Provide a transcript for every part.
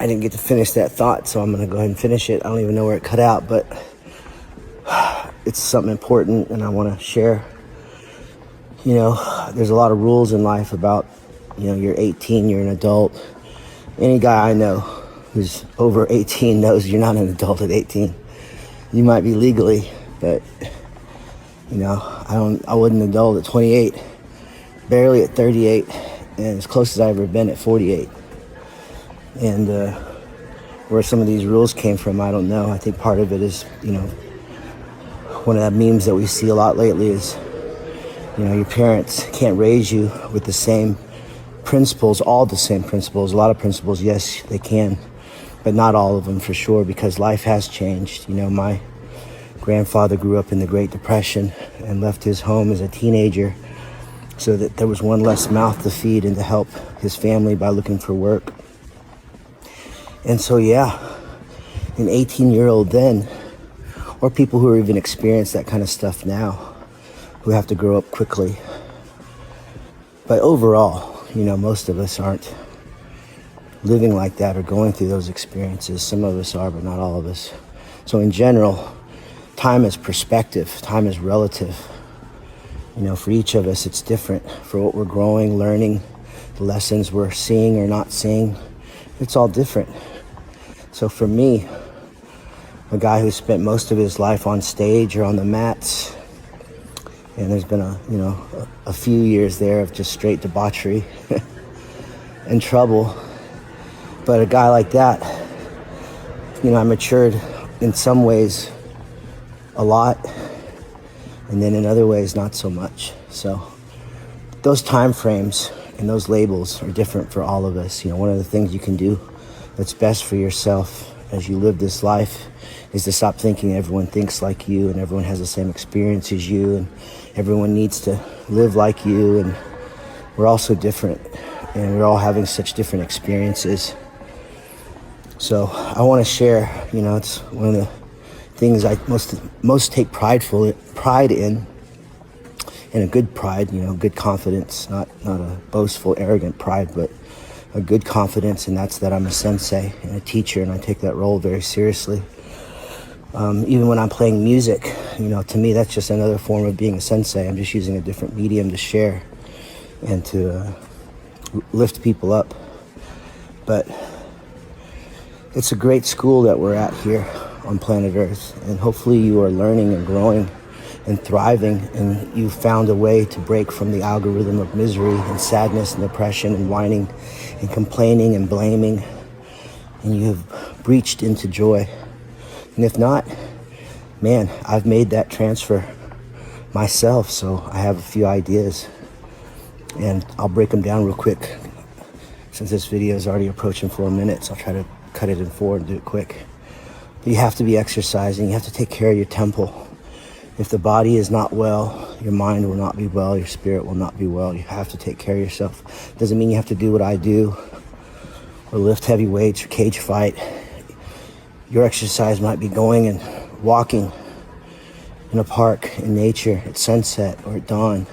I didn't get to finish that thought, so I'm going to go ahead and finish it. I don't even know where it cut out, but it's something important, and I want to share. You know, there's a lot of rules in life about, you know, you're 18, you're an adult. Any guy I know who's over 18 knows you're not an adult at 18. You might be legally, but, you know, I wasn't an adult at 28, barely at 38, and as close as I've ever been at 48. And where some of these rules came from, I don't know. I think part of it is, you know, one of the memes that we see a lot lately is, you know, your parents can't raise you with the same principles, all the same principles. A lot of principles, yes, they can, but not all of them for sure, because life has changed. You know, my grandfather grew up in the Great Depression and left his home as a teenager so that there was one less mouth to feed and to help his family by looking for work. And so, yeah, an 18-year-old then, or people who are even experienced that kind of stuff now, who have to grow up quickly. But overall, you know, most of us aren't living like that or going through those experiences. Some of us are, but not all of us. So in general, time is perspective. Time is relative. You know, for each of us, it's different. For what we're growing, learning, the lessons we're seeing or not seeing, it's all different. So for me, a guy who spent most of his life on stage or on the mats, and there's been a few years there of just straight debauchery and trouble. But a guy like that, you know, I matured in some ways a lot, and then in other ways not so much. So those time frames and those labels are different for all of us. You know, one of the things you can do that's best for yourself as you live this life is to stop thinking everyone thinks like you and everyone has the same experience as you and everyone needs to live like you, and we're all so different and we're all having such different experiences. So I want to share, you know, it's one of the things I most take pride in, and a good pride, you know, good confidence, not a boastful, arrogant pride, but a good confidence, and that's that I'm a sensei and a teacher, and I take that role very seriously. Even when I'm playing music, you know, to me that's just another form of being a sensei. I'm just using a different medium to share and to lift people up. But it's a great school that we're at here on planet Earth, and hopefully you are learning and growing and thriving, and you found a way to break from the algorithm of misery and sadness and depression and whining and complaining and blaming, and you have breached into joy. And if not, man, I've made that transfer myself, so I have a few ideas, and I'll break them down real quick. Since this video is already approaching 4 minutes, I'll try to cut it in 4 and do it quick. But you have to be exercising. You have to take care of your temple. If the body is not well, your mind will not be well, your spirit will not be well. You have to take care of yourself. Doesn't mean you have to do what I do or lift heavy weights or cage fight. Your exercise might be going and walking in a park in nature at sunset or at dawn.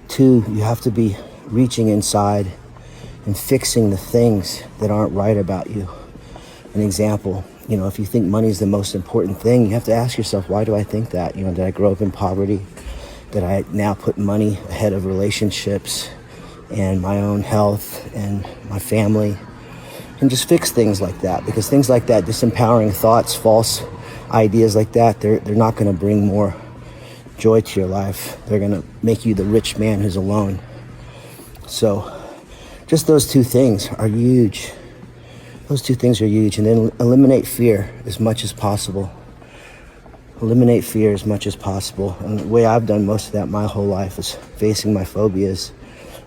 2, you have to be reaching inside and fixing the things that aren't right about you. An example, you know, if you think money is the most important thing, you have to ask yourself, why do I think that? You know, did I grow up in poverty? Did I now put money ahead of relationships and my own health and my family? And just fix things like that, because things like that, disempowering thoughts, false ideas like that, they're not going to bring more joy to your life. They're going to make you the rich man who's alone. So just those 2 things are huge. Those 2 things are huge. And then eliminate fear as much as possible. Eliminate fear as much as possible. And the way I've done most of that my whole life is facing my phobias,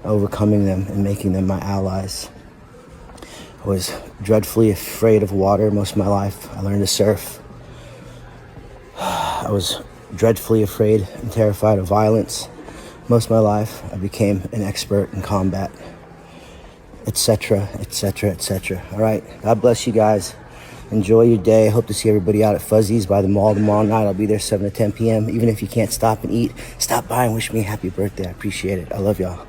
overcoming them, and making them my allies. I was dreadfully afraid of water most of my life. I learned to surf. I was dreadfully afraid and terrified of violence most of my life. I became an expert in combat, etc., etc., etc. All right, God bless you guys. Enjoy your day. I hope to see everybody out at Fuzzy's by the mall tomorrow night. I'll be there 7 to 10 p.m. Even if you can't stop and eat, stop by and wish me a happy birthday. I appreciate it. I love y'all.